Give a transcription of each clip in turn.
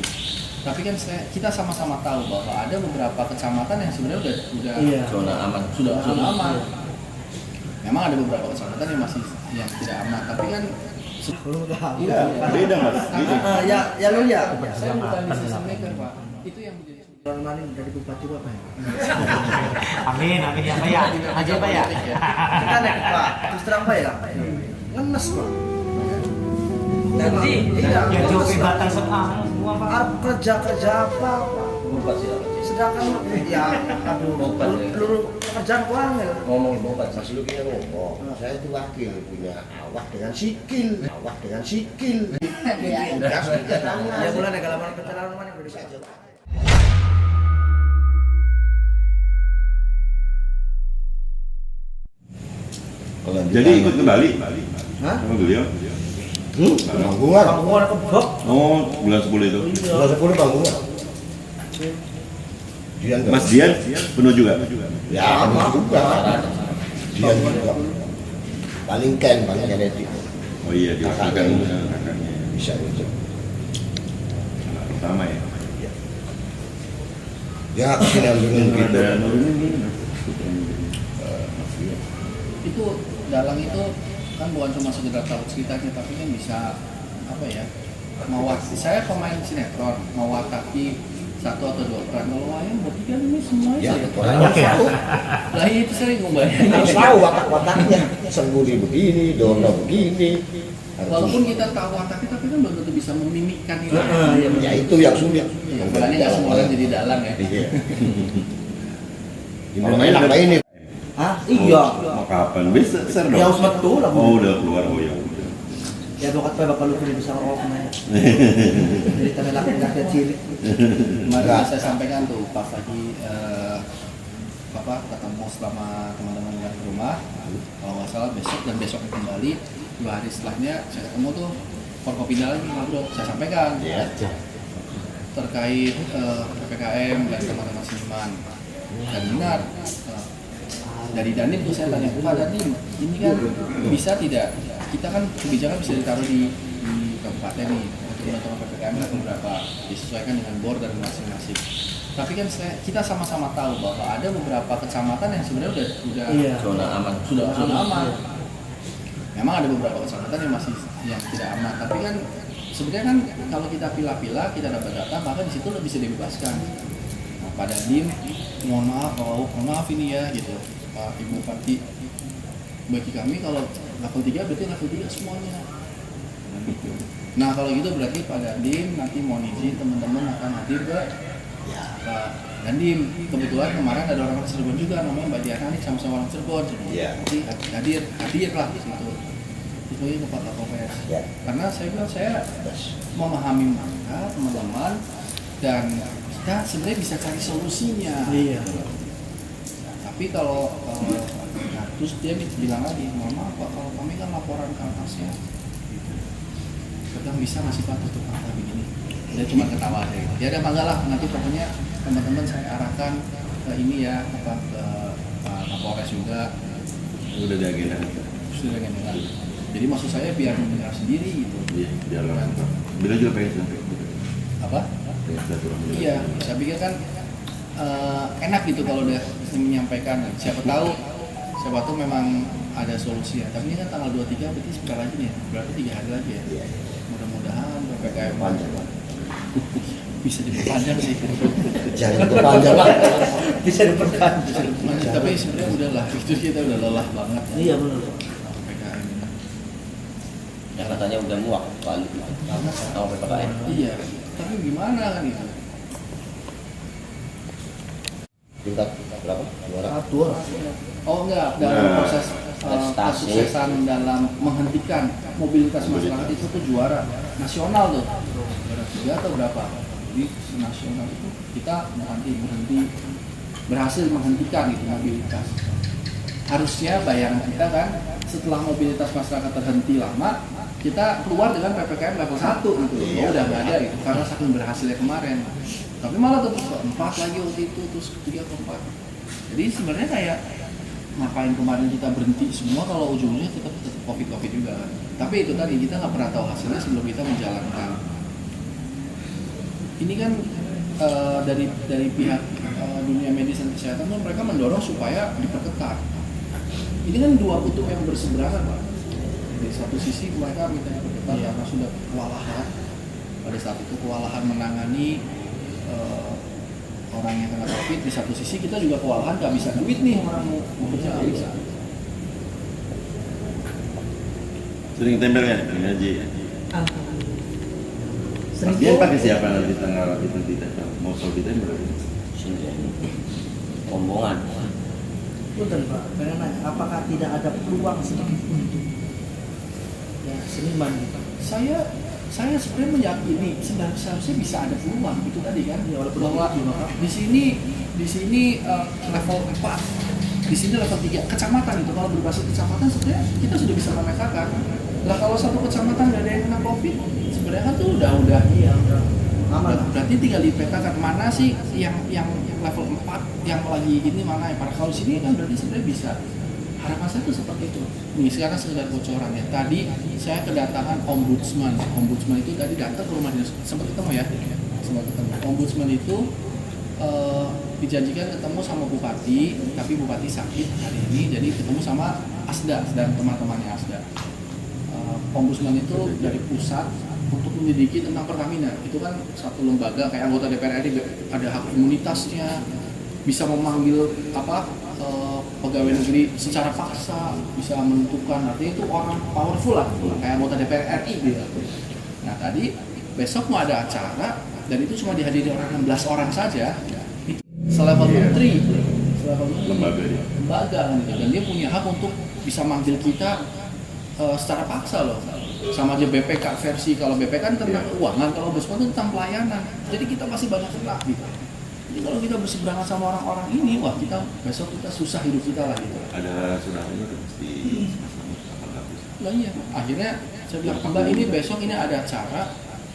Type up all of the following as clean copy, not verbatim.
masing-masing. Tapi kan kita sama-sama tahu bahwa ada beberapa kecamatan yang sebenarnya udah zona aman. Sudah zona aman. Memang ada beberapa kecamatan yang masih yang tidak aman, tapi kan beda mas. Ya lu ya. saya bukan decision maker Pak. Itu yang menjadi Kemarin dari bupati apa ya? Amin ya Pak ya. Aja Pak ya. Kita nek Pak, terus terang Pak ya. Ngenes Pak. Nanti iya, yang jauh batang semua Pak. Arep kerja apa? Bobat sih. Sedangkan ya aduh peluru pekerjaan kurang ya. Ngomong bobat, Mas Luki ngomong. Saya itu wakil punya awak dengan sikil. Ya bulan nek alaman pencalonan mana udah bisa. Jadi ikut ke Bali? Hah? Sama beliau? Panggungan kebok. Oh, bulan 10 itu. Bulan 10 panggungan. Mas Dian penuh juga? Ya, sama juga. Dian juga. Paling genetik. Oh iya, dirasakan kakaknya. Bisa itu. Anak pertama ya? Ya, kesinan dengan gitu. itu dalang itu kan bukan cuma sekedar tahu ceritanya, tapi kan bisa apa ya, saya pemain sinetron mewakili satu atau dua peran. Kalau wayang berarti kan ini semuanya Ya, saya lah itu sering membayangkan. harus tahu watak-wataknya. Sengguri begini, Dono begini. Walaupun kita tahu wataknya, tapi kan belum tentu bisa memimikkan itu. Ya itu yang sulit. Ya, makanya nggak semua orang jadi dalang ya. Iya. Gimana enak lah ini? Hah? Iya. Mau kapan? Bisa ser dong? Ya harus betul lah. Oh udah keluar, oh ya. Ya advokat Bapak lu kudu bisa ngomong kemana. Jadi tanah laki-laki cilik. Kemarin saya sampaikan tuh pas lagi ketemu selama teman-teman yang ke rumah, kalau nggak salah besok dan besok kembali 2 hari setelahnya saya ketemu tuh Forkopimda lagi ngobrol, saya sampaikan terkait PPKM dan teman-teman seniman. Dan benar dari Dandim tuh saya tanya, Pak Dandim, ini kan bisa tidak, kita kan kebijakan bisa ditaruh di kabupaten nih untuk menentukan PPKM level berapa, disesuaikan dengan bor dan masing-masing. Tapi kan kita sama-sama tahu bahwa ada beberapa kecamatan yang sebenarnya udah Zona aman. sudah zona aman. Memang ada beberapa kecamatan yang masih yang tidak aman, tapi kan sebenarnya kan kalau kita pilah-pilah, kita dapat data, maka di situ bisa dibebaskan. Nah, pada Dandim, mohon maaf ini ya gitu, Pak Ibu Bupati, bagi kami kalau level 3 berarti level 3 semuanya. Nah kalau gitu berarti Pak Dandim nanti mohon izin teman-teman akan hadir ke Pak Dandim. Kebetulan kemarin ada orang Cirebon juga namanya Mbak Diana nih, sama-sama orang Cirebon. Jadi hadir lah di situ. Itu ke Pak Kapolres. Karena saya bilang saya memahami mereka teman-teman, dan kita sebenarnya bisa cari solusinya. Iya. Tapi kalau nah, terus dia bilang lagi, mohon maaf Pak, kalau kami kan laporan ke atasnya, kadang bisa ngasih Pak tutup mata begini. Dia cuma ketawa deh. Ya ada mangga lah, nanti pokoknya teman-teman saya arahkan ke ini ya, ke Pak Kapolres juga. Udah ada agenda. Sudah dengan. Jadi maksud saya biar mendengar sendiri gitu. Iya, biar langsung. Bila juga pengen sampai. Apa? Iya, saya pikir kan enak gitu kalau udah menyampaikan. Siapa tahu memang ada solusi ya. Tapi ini kan tanggal 23 berarti sebentar lagi nih. Berarti 3 hari lagi ya. Mudah-mudahan PPKM bisa diperpanjang sih. Jangan diperpanjang lah. Bisa diperpanjang. Tapi sebenarnya udahlah, itu kita udah lelah banget. Iya benar. PPKM ini. Yang katanya udah muak kali sama PPKM. Iya, tapi gimana kan itu? Tingkat berapa? 200. Oh enggak, dalam proses kesuksesan dalam menghentikan mobilitas masyarakat itu tuh juara nasional tuh. Juara 3 atau berapa? Jadi nasional itu kita berhasil menghentikan gitu mobilitas. Harusnya bayangan kita kan setelah mobilitas masyarakat terhenti lama, kita keluar dengan PPKM level 1 gitu. Oh, udah nggak ada gitu karena saking berhasilnya kemarin. Tapi malah terus 4 lagi waktu itu, terus 3 ke 4. Jadi sebenarnya kayak ngapain kemarin kita berhenti semua kalau ujungnya tetap COVID juga kan. Tapi itu tadi kita nggak pernah tahu hasilnya sebelum kita menjalankan. ini kan dari pihak dunia medis dan kesehatan tuh mereka mendorong supaya diperketat. Ini kan dua kutub yang berseberangan, Pak. Di satu sisi mereka minta diperketat karena sudah kewalahan pada saat itu, kewalahan menangani orang yang kena COVID. Di satu sisi kita juga kewalahan, nggak bisa duit nih, orang mau kerja nggak bisa. Sering tempel ya dengan Haji. Dia pakai siapa nanti tanggal itu tidak tahu. Mau soal ditempel. Omongan. Betul Pak, pengen nanya, apakah tidak ada peluang sedikit untuk ya seniman gitu? Saya sebenarnya meyakini seharusnya bisa ada peluang itu tadi kan, Ya, walaupun bahwa sedikit, di sini level 4, di sini level 3 kecamatan itu, kalau berbasis kecamatan sebenarnya kita sudah bisa memetakan. Lah kalau satu kecamatan nggak ada yang kena COVID, sebenarnya kan tuh udah aman lah. berarti tinggal dipetakan mana sih yang level 4 yang lagi ini mana ya. Para kalau sini kan berarti sebenarnya bisa. Harapan saya tuh seperti itu. Nih sekarang sekedar bocoran ya. Tadi saya kedatangan ombudsman. Ombudsman itu tadi datang ke rumah dinas, sempat ketemu ya. Sempat ketemu. Ombudsman itu dijanjikan ketemu sama bupati, tapi bupati sakit hari ini, jadi ketemu sama Asda dan teman-temannya Asda. Ombudsman itu dari pusat untuk menyelidiki tentang Pertamina. Itu kan satu lembaga kayak anggota DPR RI, ada hak imunitasnya, bisa memanggil pegawai negeri secara paksa, bisa menentukan, artinya itu orang powerful lah, kayak anggota DPR RI gitu. Nah tadi besok mau ada acara dan itu cuma dihadiri orang 16 orang saja, selevel menteri, Lembaga dia. lembaga kan gitu. Dan dia punya hak untuk bisa manggil kita secara paksa loh. Sama aja BPK versi, kalau BPK kan tentang keuangan, kalau Ombudsman itu tentang pelayanan. Jadi kita masih banyak kena gitu. Jadi kalau kita berseberangan sama orang-orang ini, wah kita besok kita susah hidup kita lah gitu. Ada saudaranya tuh mesti sama. Lah iya, akhirnya saya bilang, Mbak ini besok ini ada acara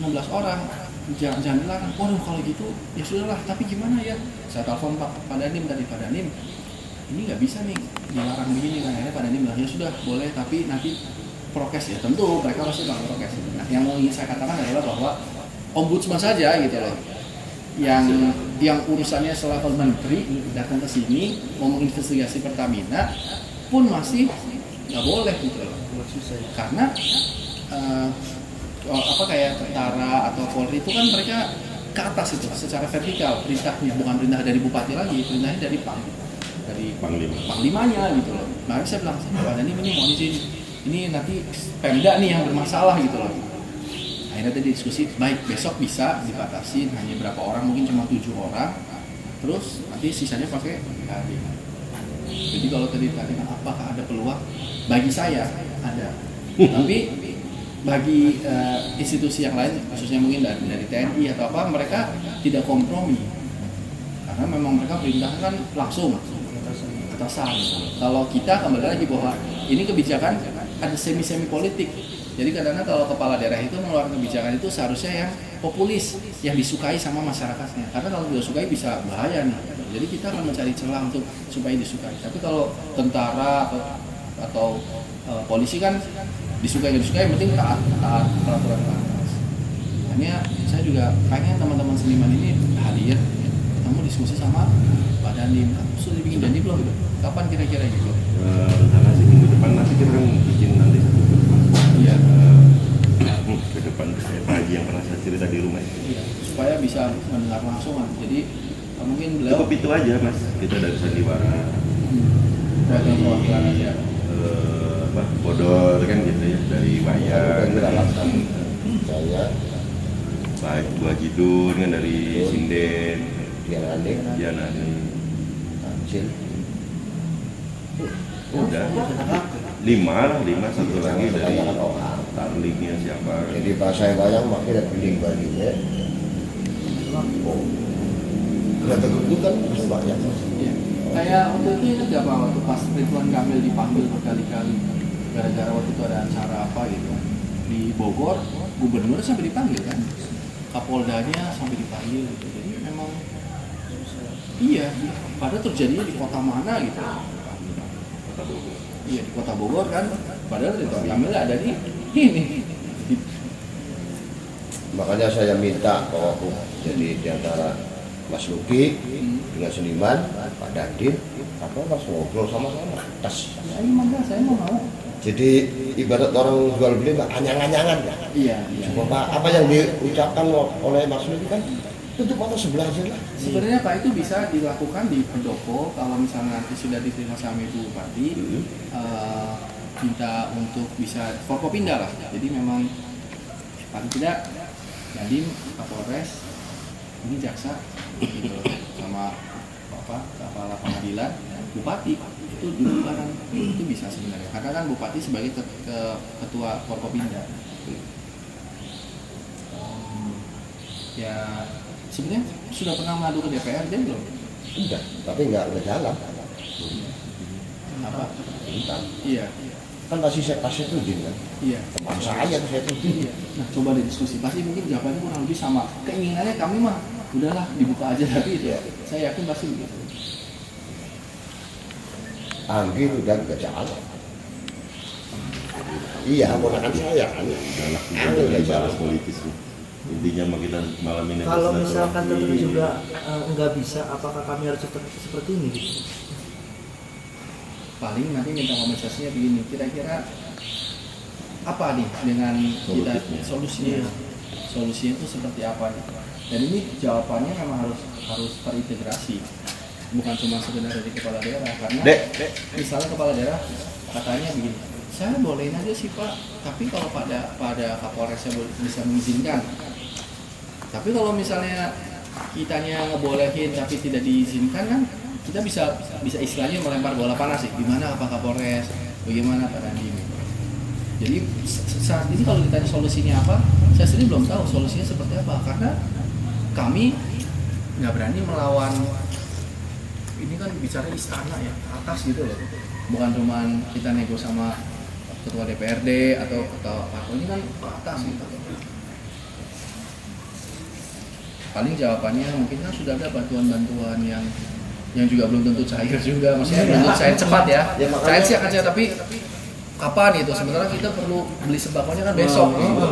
16 orang, jangan dilarang. Waduh kalau gitu ya sudahlah, tapi gimana ya? Saya telepon Pak Danim tadi, Pak Danim ini nggak bisa nih dilarang begini kan. Akhirnya Pak Danim bilang ya sudah boleh, tapi nanti prokes ya. Tentu mereka pasti bilang prokes. Nah yang mau ingin saya katakan adalah bahwa ombudsman saja gitu loh, yang urusannya selevel menteri datang ke sini mau menginvestigasi Pertamina pun masih nggak boleh gitu loh. Karena kayak tentara atau Polri itu kan mereka ke atas itu secara vertikal perintahnya, bukan perintah dari bupati lagi, perintahnya dari panglimanya gitu loh. Nah saya bilang, Pak Dhani ini mau izin, ini nanti Pemda nih yang bermasalah gitu loh. Akhirnya tadi diskusi, baik besok bisa dibatasi hanya berapa orang, mungkin cuma 7 orang, terus nanti sisanya pakai HD. Jadi kalau tadi ditanya apakah ada peluang, bagi saya ada, tapi bagi institusi yang lain, khususnya mungkin dari TNI atau apa, mereka tidak kompromi karena memang mereka perintahkan langsung atasan. Kalau kita kembali lagi bahwa ini kebijakan ada semi politik. Jadi kadang-kadang kalau kepala daerah itu mengeluarkan kebijakan itu seharusnya yang populis, yang disukai sama masyarakatnya. Karena kalau tidak sukai bisa bahaya nih. Jadi kita akan mencari celah untuk supaya disukai. Tapi kalau tentara atau polisi kan disukai nggak disukai, yang penting taat peraturan ke atas. Makanya saya juga pengen teman-teman seniman ini hadir, ketemu diskusi sama Pak Danim. Sudah bikin janji belum gitu? Kapan kira-kira gitu? Rencana sih minggu depan nanti kita kan bikin nanti satu Iya. ke depan kayak Pak Haji yang pernah saya cerita di rumah itu. Iya. Supaya bisa mendengar langsung kan. Jadi mungkin beliau Cukup itu aja mas, kita dari sandiwara, dari perwakilan aja. Bodor kan gitu ya, dari Wayang, saya baik Bu Haji Dun kan dari Sinden, yang aneh Janani. kecil Udah 5 satu lagi dari kebanyakan orang. Tarlingnya siapa? Jadi pas saya bayang makanya ada piling balinya. Oh, kereta gedung kan masih banyak. Iya. Kayak waktu itu nggak apa waktu pas Ridwan Kamil dipanggil berkali-kali gara-gara waktu itu ada acara apa gitu di Bogor, gubernur sampai dipanggil kan, Kapoldanya sampai dipanggil gitu. Jadi memang iya, padahal terjadinya di kota mana gitu. Iya di kota Bogor kan, padahal Ridwan Kamil ada di ini. Makanya saya minta bahwa jadi di antara Mas Luki dengan seniman, Pak Dadin, apa Mas ngobrol sama-sama. Tas. Ya, mangga saya mau. Jadi ibarat orang jual beli nggak anyang-anyangan ya. Iya, iya. Apa yang diucapkan oleh Mas Luki kan tutup mata sebelah aja lah. Sebenarnya Pak itu bisa dilakukan di pendopo kalau misalnya nanti sudah diterima sama Ibu Bupati, minta untuk bisa forkopinda lah. Jadi memang paling tidak Nadiem, Kapolres, ini jaksa, gitu, sama kepala pengadilan, Bupati itu duduk bareng, itu bisa sebenarnya. Karena kan Bupati sebagai ketua forkopinda. Ya sebenarnya sudah pernah mengadu ke DPRD belum? Udah, tapi nggak jalan. Apa? Bentar. Iya. Kan masih saya kasih tuding kan. Iya. Teman saya saya tuding. Iya. Nah coba diskusi, pasti mungkin jawabannya kurang lebih sama. Keinginannya kami mah udahlah dibuka aja, tapi Iya. saya yakin pasti begitu. Anggi udah nggak jalan. Iya, ponakan saya kan. Anak Anggi kita nggak balas jalan. politis tuh. Intinya mah kita malam ini Kalau harus misalkan silaturahmi. tetap juga nggak bisa, apakah kami harus seperti ini gitu? Paling nanti minta kompensasinya begini, kira-kira apa nih dengan kita Solusinya. solusinya itu seperti apa nih? Dan ini jawabannya memang harus terintegrasi, bukan cuma sekedar dari kepala daerah. Karena Dek. misalnya kepala daerah katanya begini, saya bolehin aja sih Pak, tapi kalau pada Kapolresnya bisa mengizinkan. Tapi kalau misalnya kitanya ngebolehin tapi tidak diizinkan kan, kita bisa istilahnya melempar bola panas sih. Gimana apa Kapolres, bagaimana Pak Nadiem. Jadi saat ini kalau ditanya solusinya apa, saya sendiri belum tahu solusinya seperti apa, karena kami nggak berani melawan. Ini kan bicara istana ya, atas gitu loh. Bukan cuma kita nego sama ketua DPRD atau ketua Parpol, ini kan ke atas gitu. Paling jawabannya mungkin kan sudah ada bantuan-bantuan yang juga belum tentu cair juga, maksudnya belum tentu cair cepat ya. Ya, makanya- Cair sih akan cair, tapi kapan itu? Sementara kita perlu beli sembakonya kan besok. Gitu.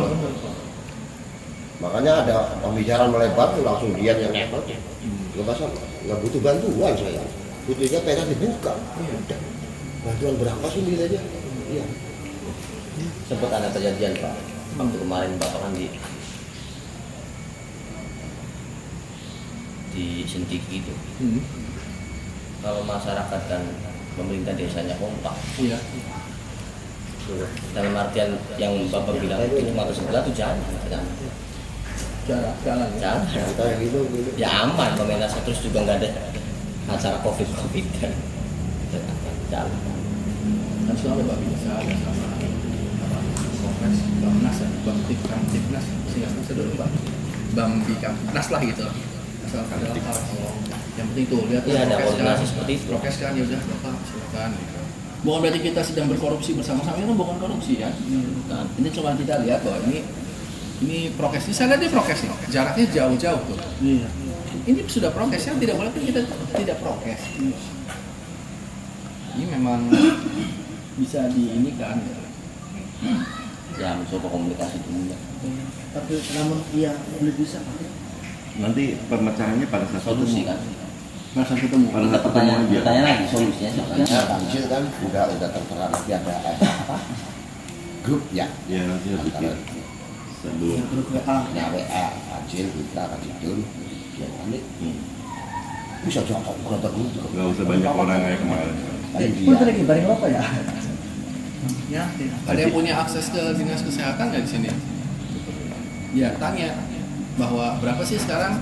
Makanya ada pembicaraan melebar tuh langsung dia yang nempel. Nggak pasal, nggak butuh bantuan saya. Butuhnya pengen dibuka. Udah. Bantuan berapa sih nilainya? Iya. Sempat ada kejadian Pak, waktu kemarin Bapak kan di Sentik gitu. Kalau masyarakat dan pemerintah desanya kompak, Iya. dalam artian yang Bapak bilang itu mata sebelah itu jangan. Jalan. Kita yang gitu. Ya aman, pemerintah terus juga nggak ada acara covid kan. Jalan. Kan selalu Pak bisa ada sama Kongres, Bamnas, Bamtik, Kamtipnas, singkatnya dulu Pak. Bambikapnas lah gitu. Asalkan dalam hal kalau yang penting tuh lihat Iya, ada prokes koordinasi kan. seperti itu. Prokes kan ya udah Bapak silakan gitu. Bukan berarti kita sedang berkorupsi bersama-sama, ini kan bukan korupsi ya. Nah, ini cuma kita lihat bahwa ini prokes. Saya lihat ini prokes nih, jaraknya jauh-jauh tuh. Iya. Ini sudah prokesnya, tidak boleh kan kita tidak prokes. Ini memang bisa diinikan. Ya mencoba komunikasi dulu. Tapi namun iya belum bisa Pak. Nanti pemecahannya pada saat Solusi kan. Masa ketemu. Pada saat ketemu aja. Pertanyaan lagi solusinya Ya, siapa? Tamsil kan udah tertera nanti ada apa? Grup ya. Ya nanti harus bikin sebelum. Grup WA. Ya WA, Tamsil, kita Kajidun, ya nanti bisa jatuh kalau grup. Nggak usah banyak orang kayak kemarin. Tadi dia. bareng apa ya? Ya, ada yang punya akses ke dinas kesehatan nggak di sini? Ya, tanya bahwa berapa sih sekarang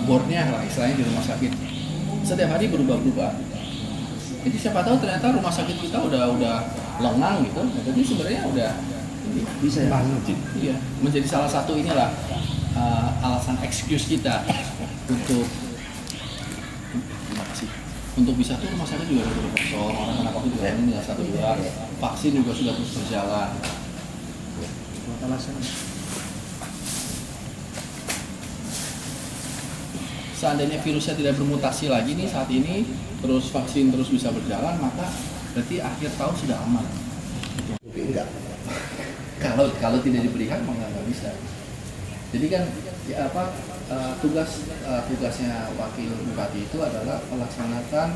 boardnya lah istilahnya di rumah sakit. Setiap hari berubah-ubah. Jadi siapa tahu ternyata rumah sakit kita udah lengang gitu. Jadi sebenarnya udah Bisa ya. iya, menjadi salah satu inilah alasan excuse kita untuk untuk bisa tuh rumah sakit juga udah kosong, orang-orang COVID juga ini tinggal 1-2, vaksin juga sudah terus berjalan. Buat alasan. Seandainya virusnya tidak bermutasi lagi nih saat ini, terus vaksin terus bisa berjalan, maka berarti akhir tahun sudah aman. Mungkin enggak. Kalau tidak diberi hak maka nggak bisa. Jadi kan tugasnya wakil bupati itu adalah melaksanakan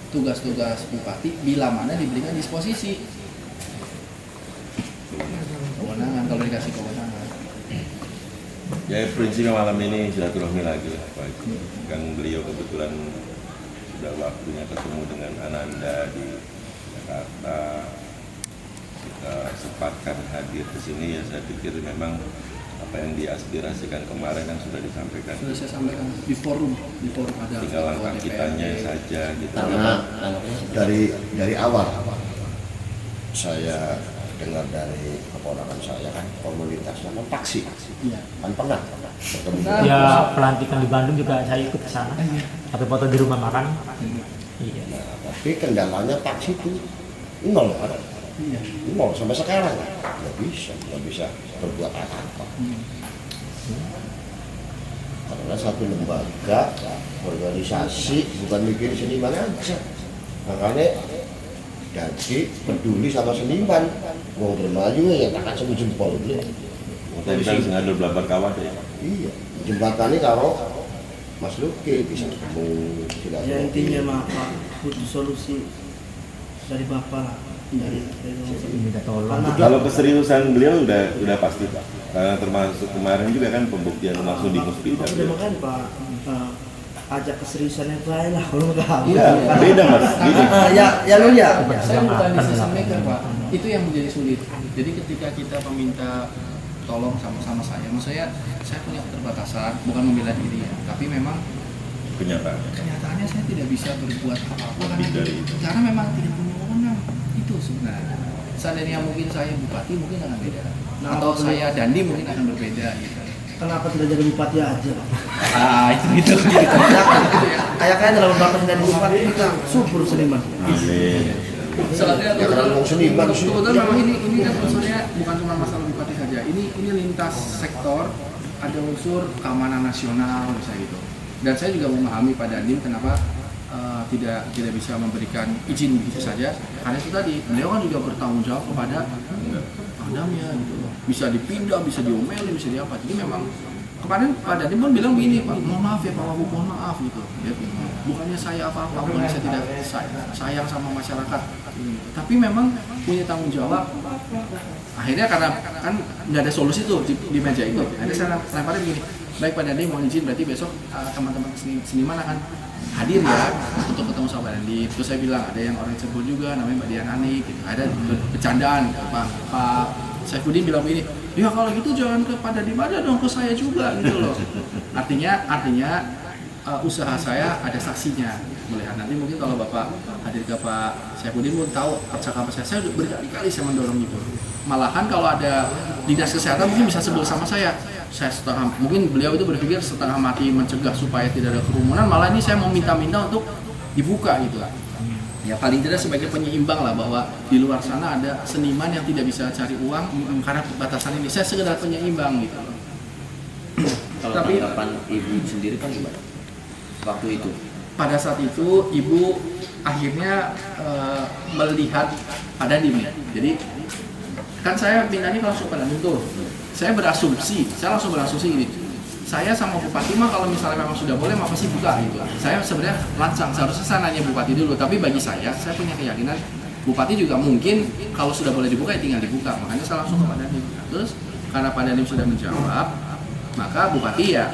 tugas-tugas bupati bila mana diberikan disposisi kewenangan, kalau dikasih kewenangan. Ya prinsipnya malam ini silaturahmi lagi lah Pak Haji. Kan beliau kebetulan sudah waktunya ketemu dengan Ananda di Jakarta. Kita sempatkan hadir ke sini, ya saya pikir memang apa yang diaspirasikan kemarin kan sudah disampaikan. Sudah saya sampaikan di forum ada. Tinggal langkah kitanya saja gitu. Karena dari awal saya dengar dari keponakan saya kan komunitasnya kan taksi, kan pernah bertemu. Ya pelantikan di Bandung juga saya ikut ke sana. Tapi foto di rumah makan. Iya. Nah, tapi kendalanya taksi itu nol kan? Nol sampai sekarang nggak bisa berbuat apa-apa. Karena satu lembaga organisasi bukan mikir seniman aja, makanya jadi peduli sama seniman. Mau bermayu ya takkan semu jempol gitu. Tadi kan sengaja belabar kawan ya. Iya, jembatannya kalau Mas Luki bisa ketemu. Ya intinya mah Pak, butuh solusi dari Bapak lah. Dari Minta tolong. Karena- Kalau keseriusan beliau udah pasti Pak. Karena termasuk kemarin juga kan pembuktian langsung di Muspida. Udah makan Pak, ajak keseriusannya baik lah kalau nggak. Iya, beda Mas. Gini. Ya lu ya. Saya bukan decision maker Pak, itu yang menjadi sulit. Jadi ketika kita meminta tolong sama saya, maksudnya saya punya keterbatasan, bukan membela diri ya, tapi memang kenyataannya saya tidak bisa berbuat apa-apa Lebih dari itu. karena memang tidak punya wewenang itu sebenarnya. Seandainya mungkin saya bupati mungkin akan beda, atau saya Dandi mungkin akan berbeda gitu. Kenapa tidak jadi bupati aja? Itu Kayak dalam bakat dari bupati kita subur seniman. Amin. Soalnya Ya, karena ngomong seniman sih. kebetulan memang ini kan unsurnya bukan cuma masalah bupati saja. Ini lintas sektor, ada unsur keamanan nasional misalnya gitu. Dan saya juga memahami Pak Dandim kenapa tidak bisa memberikan izin begitu saja. Karena itu tadi beliau kan juga bertanggung jawab kepada Pangdamnya gitu. Bisa dipindah, bisa diomelin, bisa diapa. Jadi memang kemarin Pak Dandim pun bilang begini Pak, mohon maaf ya Pak Wagub, mohon maaf gitu. Ya, bukannya saya apa-apa, bukannya saya tidak sayang sama masyarakat. Tapi memang punya tanggung jawab. Akhirnya karena kan nggak ada solusi tuh di meja itu. Akhirnya saya lemparnya begini, baik Pak Dandim mohon izin, berarti besok teman-teman seniman akan hadir ya untuk ketemu sama Pak Dandim. Terus saya bilang ada yang orang Cirebon juga namanya Mbak Dianani gitu. Ada bercandaan Pak Saifuddin bilang begini, ya kalau gitu jangan ke Pak Dandim aja dong, ke saya juga gitu loh. Artinya usaha saya ada saksinya melihat. Nanti mungkin kalau Bapak hadir ke Pak Saifuddin pun tahu percakapan saya berkali-kali saya mendorong itu. Malahan kalau ada dinas kesehatan mungkin bisa sebel sama saya setengah, mungkin beliau itu berpikir setengah mati mencegah supaya tidak ada kerumunan, malah ini saya mau minta-minta untuk dibuka gitu lah. Ya paling tidak sebagai penyeimbang lah bahwa di luar sana ada seniman yang tidak bisa cari uang karena batasan ini. Saya sekedar penyeimbang gitu loh. Kalau Tapi- tanggapan ibu sendiri kan gimana waktu itu? Pada saat itu ibu akhirnya melihat Pak Dandim ya. Jadi kan saya mintanya langsung Pak Dandim tuh. Saya langsung berasumsi gini. Saya sama Bupati mah kalau misalnya memang sudah boleh mah pasti buka gitu. Saya sebenarnya lancang, seharusnya saya nanya Bupati dulu. Tapi bagi saya punya keyakinan Bupati juga mungkin kalau sudah boleh dibuka ya tinggal dibuka. Makanya saya langsung ke Pak Dandim. Terus karena Pak Dandim sudah menjawab, maka Bupati ya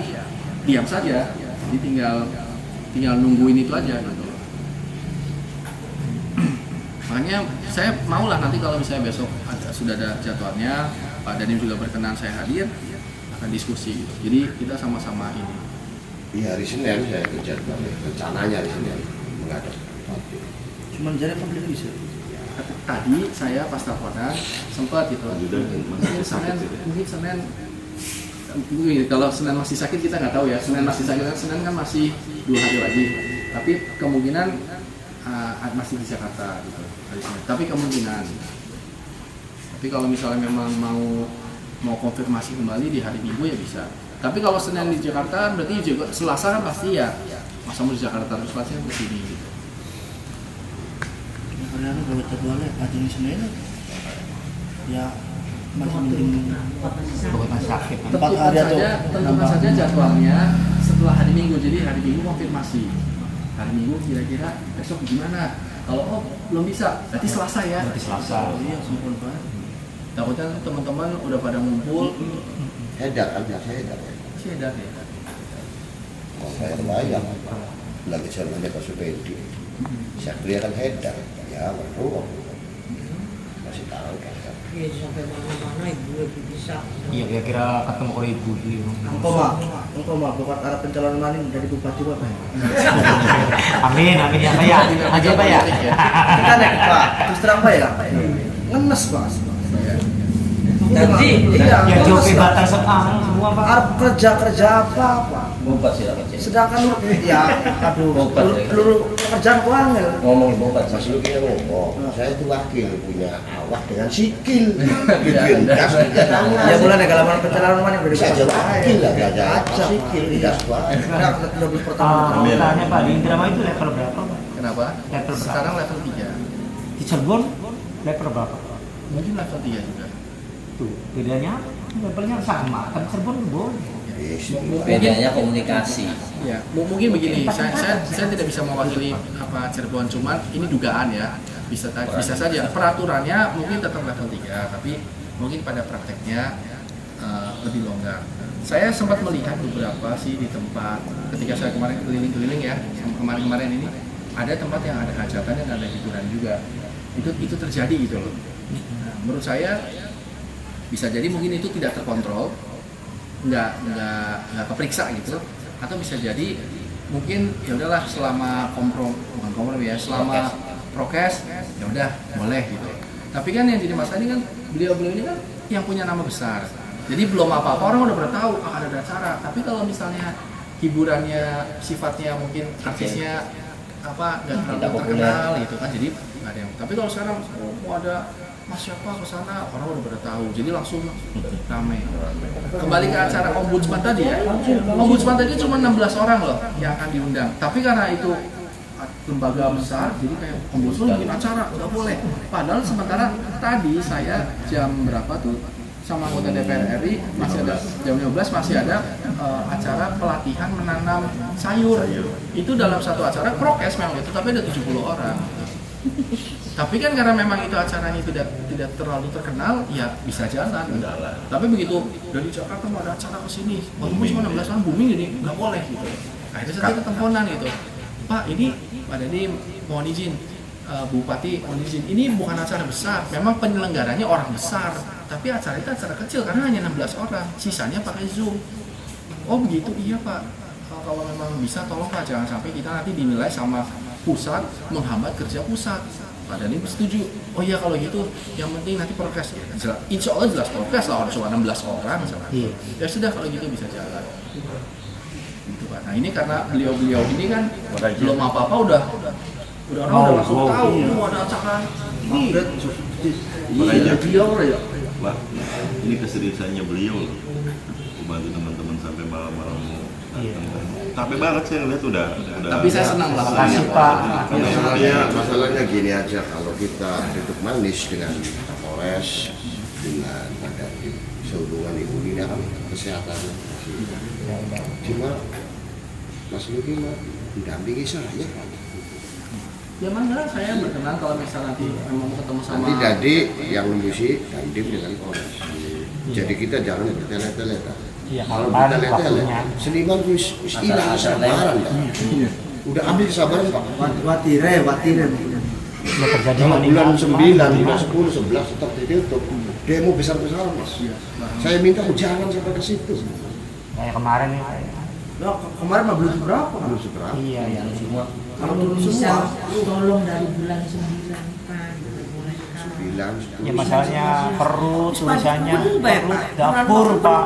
diam saja. Jadi tinggal nungguin itu aja gitu. Makanya saya maulah nanti kalau misalnya besok sudah ada jadwalnya, Pak Dandim juga berkenan saya hadir, akan diskusi gitu. Jadi kita sama-sama ini. Di hari Senin saya kerja rencananya hari Senin menghadap. Cuman jadi apa belum bisa? Tadi saya pas teleponan sempat gitu. Mungkin Senin kalau Senin masih sakit kita nggak tahu ya. Senin masih sakit, Senin kan masih 2 hari lagi. Tapi kemungkinan masih di Jakarta gitu hari Senin. Tapi kemungkinan. Tapi kalau misalnya memang mau konfirmasi kembali di hari Minggu ya bisa. Tapi kalau Senin di Jakarta berarti juga Selasa kan pasti ya. Masa mau di Jakarta terus Selasa ke sini gitu. Karena kalau jadwalnya pagi Senin ya bukan masih sakit. Tentukan saja jadwalnya setelah hari Minggu. Jadi hari Minggu konfirmasi. Hari Minggu kira-kira besok gimana? Kalau belum bisa, berarti Selasa ya. Berarti Selasa. Iya, sempurna banget. Takutnya teman-teman udah pada ngumpul. Hedar kan biasa hedar ya. Saya ya. Oh, saya bayang. Lagi jalannya ke Supedi. Satria kan hedar. Ya, betul. Masih tahu kan. Iya, sampai mana-mana ibu bisa. Iya, kira-kira ketemu oleh ibu. Engkau mah bukan arah pencalonan maning dari bupati Bapak. Amin ya Pak ya. Aja Pak ya. Kita nek Pak, terus terang Pak ya. Ngenes Pak. Iya, Ya ngenes, joki Pak. batang semua Pak. Arep kerja apa Pak? Bobat sih lah kecil. Sedangkan ya aduh, Bobat, ya. peluru pekerjaan ku angel. Ngomong bobat Mas sih. Luki yang ngomong, saya itu wakil punya awak dengan sikil. Bikin das, bikin tangan. Ya bulan kalau mana pencalonan maning dari Bisa aja wakil lah, gak ada Aja, sikil, Pak. das banget. Nah, lebih pertama. Tanya Pak, di Indramayu itu level berapa Pak? Kenapa? Level berapa? Sekarang level 3. Di Cirebon level berapa? Mungkin level 3 juga. Tuh, bedanya levelnya sama, tapi Cirebon boleh. Yes. Bedanya komunikasi. Ya, mungkin begini, saya tidak bisa mewakili apa Cirebon, cuman ini dugaan ya. Bisa saja peraturannya mungkin tetap level 3, tapi mungkin pada prakteknya lebih longgar. Saya sempat melihat beberapa sih di tempat ketika saya kemarin keliling-keliling ya, kemarin ini ada tempat yang ada hajatan dan ada hiburan juga. Itu terjadi gitu loh. Nah, menurut saya bisa jadi mungkin itu tidak terkontrol, nggak keperiksa gitu, atau bisa jadi mungkin ya udahlah selama bukan kompromi ya, selama prokes ya udah boleh gitu. Tapi kan yang jadi masalah ini kan beliau ini kan yang punya nama besar, jadi belum apa-apa orang udah pada tahu akan ada acara. Tapi kalau misalnya hiburannya sifatnya mungkin artisnya apa nggak terlalu terkenal gitu kan, jadi nggak ada yang. Tapi kalau sekarang mau ada Mas siapa ke sana, orang udah pada tahu, jadi langsung ramai. Kembali ke acara ombudsman tadi ya, ombudsman tadi cuma 16 orang loh yang akan diundang. Tapi karena itu lembaga besar, jadi kayak ombudsman bikin acara nggak boleh. Padahal sementara tadi saya jam berapa tuh sama anggota DPR RI masih ada jam 15 masih ada acara pelatihan menanam sayur. Itu dalam satu acara prokes memang itu, tapi ada 70 orang. Tapi kan karena memang itu acaranya tidak terlalu terkenal, ya bisa jalan. Tapi begitu dari Jakarta mau ada acara ke sini, walaupun cuma 16 orang booming jadi nggak boleh gitu. Nah itu saja keteleponan gitu. Pak ini Pak Dadi mohon izin, Bupati mohon izin. Ini bukan acara besar, memang penyelenggaranya orang besar, tapi acara itu acara kecil karena hanya 16 orang, sisanya pakai Zoom. Oh begitu, iya Pak. Kalau memang bisa tolong Pak jangan sampai kita nanti dinilai sama pusat menghambat kerja pusat. Padahal ini setuju. Oh iya kalau gitu, yang penting nanti prokes. Insya Allah jelas prokes lah, cuma 16 orang misalnya. Ya sudah kalau gitu bisa jalan. Gitu Pak. Nah ini karena beliau ini kan belum apa-apa udah orang udah langsung tahu ada acara ini. Makanya Beliau ya. Pak, ini keseriusannya beliau loh. Membantu teman-teman sampai malam-malam datang. Capek banget saya ngeliat udah. Tapi saya senang lah. Makasih Pak. Ya, masalahnya gini aja, kalau kita duduk manis dengan Kapolres, dengan ada sehubungan ibu ini kan kesehatannya. Cuma Mas Luki mah mendampingi saya. Ya mana saya berkenan kalau misalnya nanti memang mau ketemu sama. Nanti jadi yang membusi dandim dengan Polres. Jadi kita jangan bertele-tele. Iya, Kalau kapan bertele-tele, waktunya? seniman wis hilang kesabaran Pak. Udah ambil kesabaran Pak. Watire. Udah terjadi Kalau bulan meninggal. 9, bulan 10, 11 tetap ditutup. Demo besar-besaran Mas. Saya minta jangan sampai ke situ. Kayak kemarin nih. Loh, kemarin mah belum berapa? Belum seberapa. Iya, iya. Semua Kalau turun bisa semua. tolong dari bulan 9 Pak, boleh Kak. 9, Ya 10. masalahnya perut, tulisannya Kudu bayar, perut, Pak. dapur Pak.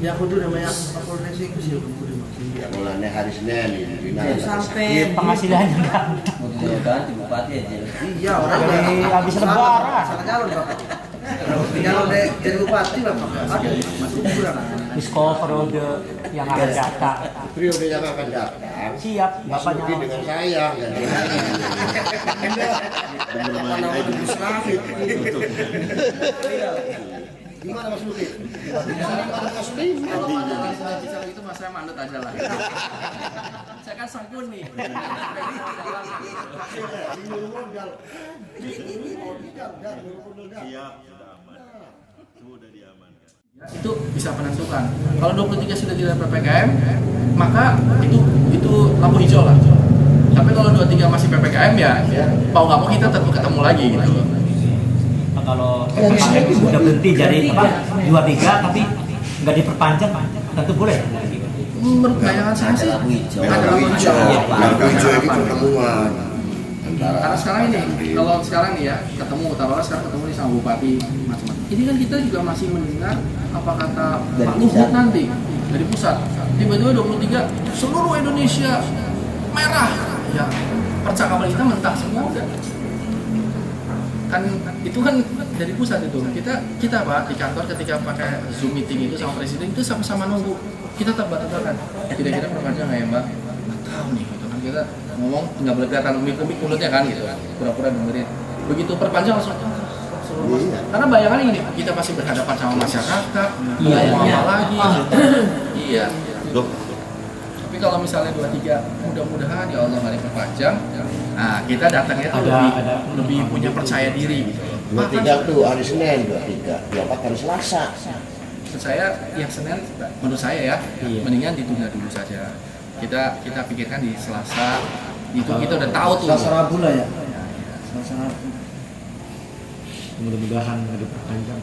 Ya kudu namanya Kapolres itu sih kudu. Ya mulanya hari Senin ini. Sampai Penghasilannya ganti. mau ganti bupati aja. Iya, orang Dari habis lebaran. Salah calon Bapak. Kalau jadi bupati Bapak. Aduh, masih kurang. Diskon periode yang akan datang. Periode yang akan datang. Siap, Mas Bapaknya. Luki dengan saya dan Bener-bener itu Gus Rafid. Gimana Mas Luki? Gimana Mas Luki? Kalau masalah bicara itu mas saya manut aja lah. Saya kan sangkun nih. Siap, sudah aman. Sudah diamankan. Itu bisa menentukan. Kalau 23 sudah tidak PPKM, maka itu lampu hijau lah. Tapi kalau 23 masih PPKM ya mau nggak mau kita tetap ketemu lagi gitu. Nah, kalau PPKM sudah berhenti jadi 23 tapi nggak diperpanjang, tentu boleh. Menurut bayangan saya sih Lampu hijau. ada lampu hijau. Lampu hijau itu pertemuan antara Karena sekarang ini, kalau sekarang nih ya ketemu, taruhlah sekarang ketemu nih sama bupati macam-macam. Ini kan kita juga masih mendengar apa kata Pak Luhut nanti dari pusat. Tiba-tiba 23 seluruh Indonesia merah, ya percakapan kita mentah semua udah. Kan itu kan dari pusat itu. Kita Pak di kantor ketika pakai Zoom meeting itu sama presiden itu sama-sama nunggu. Kita tebak-tebakan. Kira-kira perpanjang nggak ya Mbak? Nggak tahu nih gitu kan kita ngomong nggak boleh kelihatan umik-umik mulutnya kan gitu kan. Pura-pura dengerin. Begitu perpanjang langsung seluruh Iya. karena bayangannya ini kita pasti berhadapan sama masyarakat, mau apa lagi? Iya. Loh, Tapi kalau misalnya 23 mudah-mudahan ya Allah nggak diperpanjang, nah kita datangnya tuh lebih punya percaya diri gitu. 23 tuh hari Senin, 23, 24 hari Selasa. Menurut saya yang Senin menurut saya ya mendingan ditunda dulu saja. Kita pikirkan di Selasa itu kita udah tahu tuh. Selasa Rabu lah ya. Selasa Rabu. Mudah-mudahan nggak diperpanjang.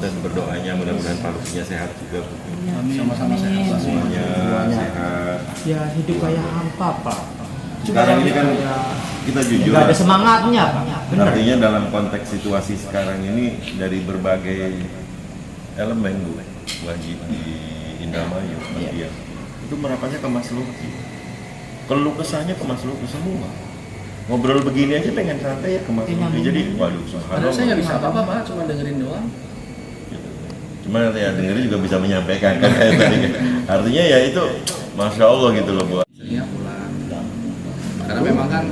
dan berdoanya mudah-mudahan Pak Lukinya sehat juga. Sama-sama sehat Pak. Semuanya sehat. Ya hidup kayak hampa Pak. Sekarang ini kan kita jujur. Nggak ada semangatnya Pak. Benar. Artinya dalam konteks situasi sekarang ini dari berbagai elemen Bu, wajib di Indramayu, ya. Itu merapannya ke Mas Luki. Keluh kesahnya ke Mas Luki semua. Ngobrol begini aja pengen santai ya ke Mas Luki. Jadi waduh Padahal saya nggak bisa apa-apa Pak, cuma dengerin doang. Cuma ya dengerin juga bisa menyampaikan kan kayak tadi kan. Artinya ya itu Masya Allah gitu loh Bu. Seringnya pulang. Karena memang kan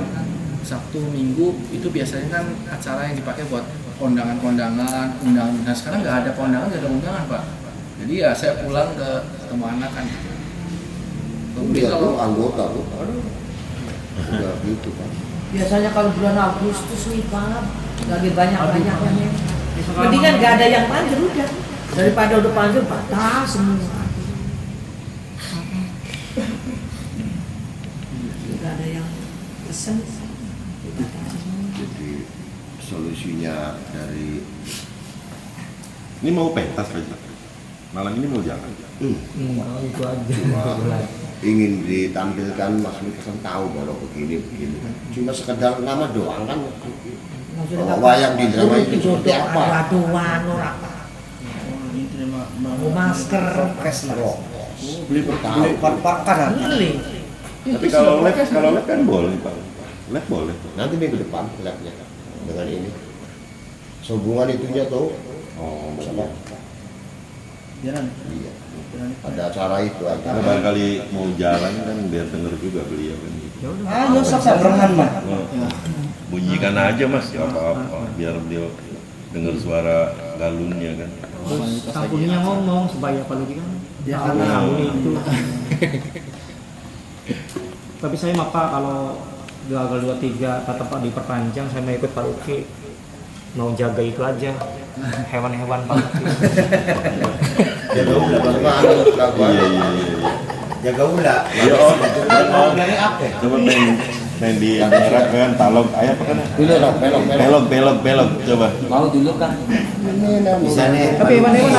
Sabtu Minggu itu biasanya kan acara yang dipakai buat kondangan-kondangan, undangan. Nah sekarang nggak ada kondangan, nggak ada undangan Pak. Jadi ya saya pulang ke ketemu anak kan. Kemudian Dia tuh kalau anggota tuh, aduh, udah gitu kan. Biasanya kalau bulan Agustus nih Pak, lagi banyak-banyaknya nih. Mendingan nggak ada yang panggil udah. Daripada udah panggil patah semua. Nggak ada yang pesen. Jadi solusinya dari Ini mau pentas aja. Malam ini mau jalan. Itu aja. cuma ingin ditampilkan Mas Luki kan tahu bahwa begini kan. Cuma sekedar nama doang kan. Bahwa wayang di drama itu seperti apa? Waduhan orang. Mau masker. Beli pertama. Beli. Tapi kalau lab kan boleh Pak. Lab boleh. Nanti minggu depan labnya dengan ini. Sehubungan itunya tuh. Oh, Sama. Jalan. Iya. Ada acara itu Karena acara. barangkali mau jalan kan biar denger juga beliau kan. Ayo sabrengan Pak. Bunyikan aja Mas, ya apa-apa biar beliau dengar suara galunnya kan. Tampuninya ngomong supaya Pak Luki kan. Ya, tahu karena- tampuni itu. Tapi saya mah Pak kalau gagal 23 tetap diperpanjang saya mau ikut Pak Luki. Mau jaga itu aja hewan-hewan Pak Luki. Jaga ulah bagaimana? Iya. Jaga ulah. Iya Om. Om. Coba main di daerah kan talog ayah apa kan? Dulu dong, Belok coba. Mau dulu kan? Bisa nih. Tapi hewan-hewan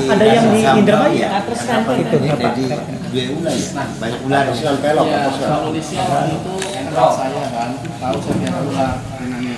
ada yang di Indramayu ya? Terus kan Itu apa? Dua ulah ya. Banyak ulah di sini pelok ya apa sih? kalau di sini itu enak saya kan, tahu saya biasa ulang mainannya.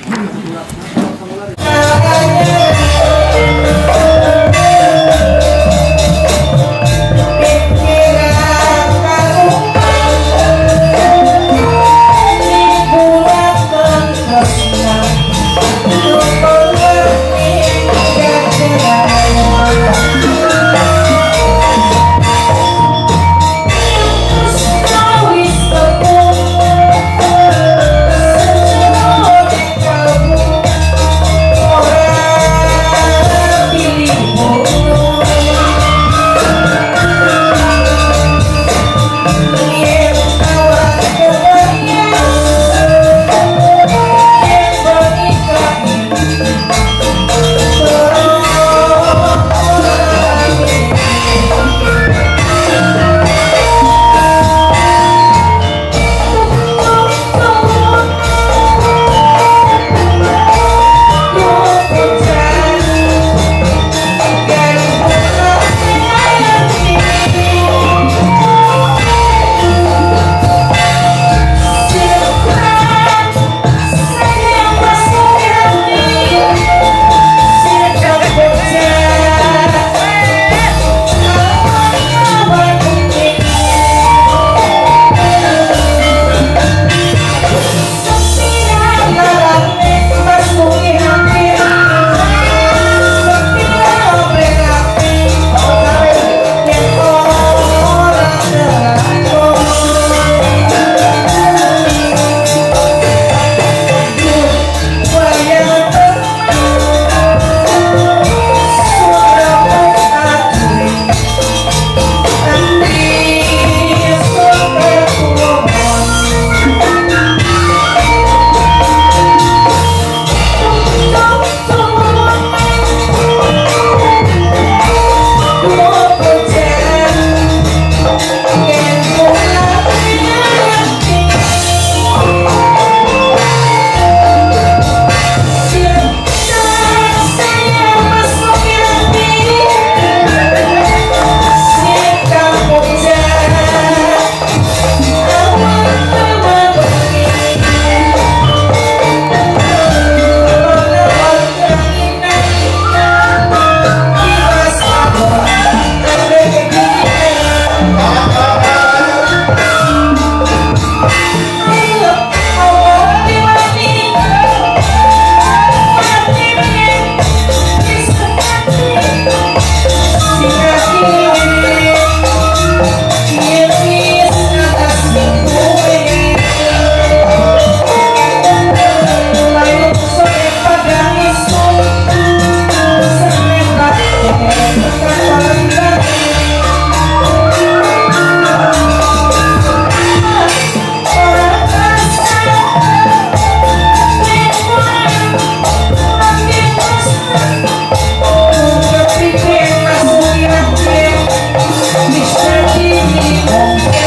Hong